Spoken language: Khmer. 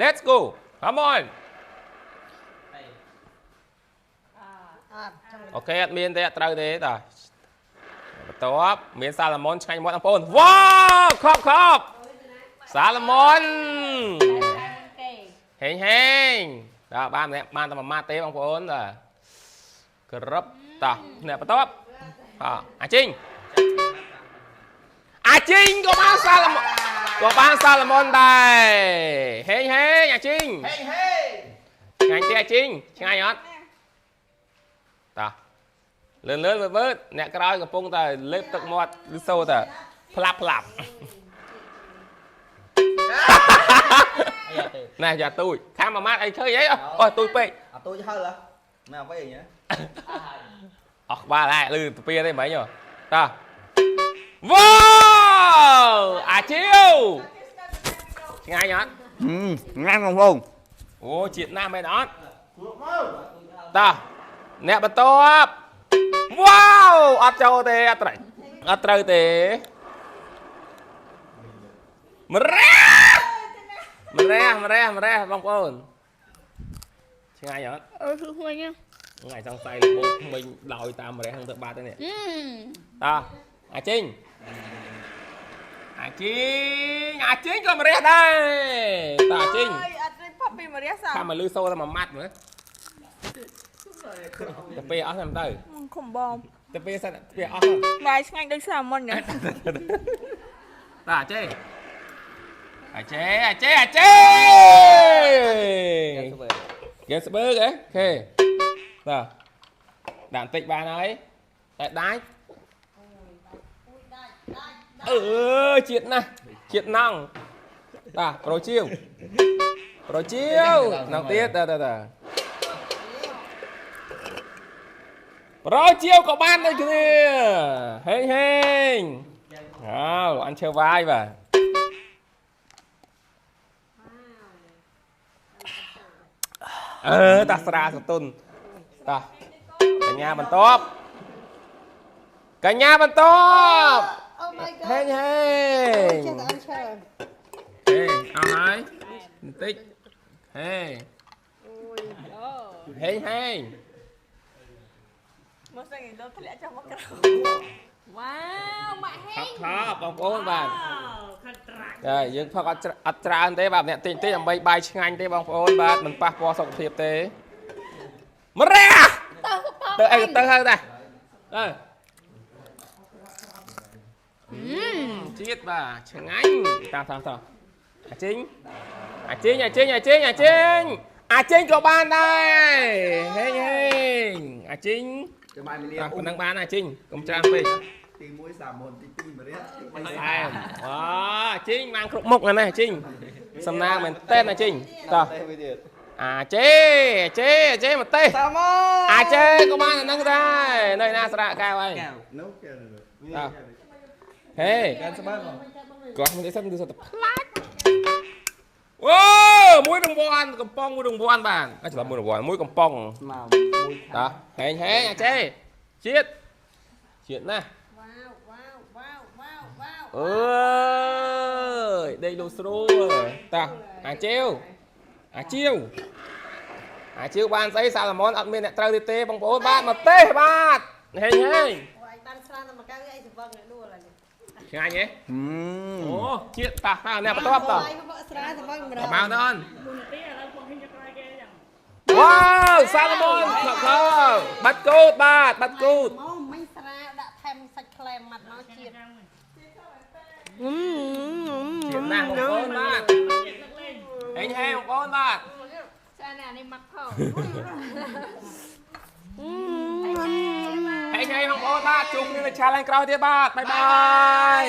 let's go come on អូខេអត់មានទេអត់ត្រូវទេតាបន្ទាប់មានសាឡាម៉ុនឆ្ងាញ់មាត់បងប្អូនវ៉ាខប់សាឡាម៉ុនហេងដល់បានម្នាក់បានតែមួយម៉ាត់ទេបងប្អូនតាគ្រប់តាអ្នកបន្ទាប់អាជីងក៏បានសាឡាម៉ុនដែរហេងអាជីងឆ្ងាញ់ទេអាជីងឆ្ងាញ់អត់តាលឿនវើអ្នកក្រោយកំពុងតែលេបទឹកមាត់ឬសូតែផ្លាប់ណែយ៉ាទូចខាំមួយម៉ាត់អីឃើញអីអូទូចពេកអត់ទូចហើហ៎មិនអ្វីញ៉ាអស់ក្បាលហើយលឺទៅពីទេមិញតាវ៉ាអាជីវឆ្ងាញ់អត់ញ៉ាំបងប្អូនអូជាតិណាស់មែនអត់តាអ្នកបន្ទាប់វ៉ាវអត់ចូលទេអត់ត្រូវទេម្រះបងប្អូនឆ្ងាញ់អត់គឺហួយហ្នឹងថ្ងៃចង់ស្អែកលបោកមិញដោយតាមម្រះហ្នឹងទៅបាត់ទេនេះតាអាជីងក៏ម្រះដែរតាអាជីងអត់ទេផុតពីម្រះសោះខាំមកលឺសូតែមួយម៉ាត់មើលទៅពេលអស់ហ្នឹងទៅខំបងទៅពេលសិនពេលអស់ហ្នឹងបាយឆ្ងាញ់ដូចសាមុនហ្នឹងតាអាចេគេស្បើកហ៎ខេតាដាក់បន្តិចបានហើយតែដាច់ជាតិណាស់ជាតិណង់តាប្រូជាវណង់ទៀតតាប្រូជាវក៏បានដូចគ្នាហេងអញឈើវាយបាទតាស្រាសតុនតាកញ្ញាបន្ទាប់ហេងអស់ហើយបន្តិចហេងមកសិនទៅធ្លាក់ចុះមកក្រោមវ៉ាវម៉ាក់ហេងខប់បងប្អូនបាទចាយើងផឹកអត់ច្រើនទេបាទម្នាក់តិចដើម្បីបាយឆ្ងាញ់ទេបងប្អូនបាទមិនប៉ះពាល់សុខភាពទេម្រះទៅអីទៅហើយតាជាតិបាទឆ្ងាញ់តាអាជីងក៏បានដែរហេងអាជីងប៉ុណ្ណឹងបានអាជីងកុំច្រើនពេកទី1សាមុនទី2ម្រះទី3សែមអាជីងបានគ្រប់មុខណាស់អាជីងសំណាងមែនតើអាជីងតោះអាចេមកទេសាមុនអាចេក៏បានអាហ្នឹងដែរនៅណាស្រាកកែវហើយកែវនោះកែវហេកាន់ស្បើបងគាត់មិនទេសិនគឺសុទ្ធតែផ្លាច់អូមួយរង្វាន់កំប៉ុងមួយរង្វាន់បានអត់ច្រឡំមួយរង្វាន់មួយកំប៉ុងមកមួយតាហេងអាចេជាតិណាអើយដេកលូស្រួលតាអាជីវបានស្អីសាឡាម៉ុនអត់មានអ្នកត្រូវទេបងប្អូនបាទមកទេបាទហេងបានស្រាតែមកកៅអីសង្វឹងដួលហើយឆ្ងាញ់ហ៎អូជាតិតាអ្នកបន្ទាប់តោះស្រាសង្វឹងម្ដងមកទៅអូនវ៉ាវសាឡាម៉ុនខោបាត់គូតមិញស្រាដាក់ថែមសាច់ក្លែមម៉ាត់មកជាតិណាស់បងប្អូនបាទហេងបងប្អូនបាទចានេះអានេះម៉ាត់ផងហេងបងប្អូនបាទជួបគ្នានៅ challenge ក្រោយទៀតបាទបាយ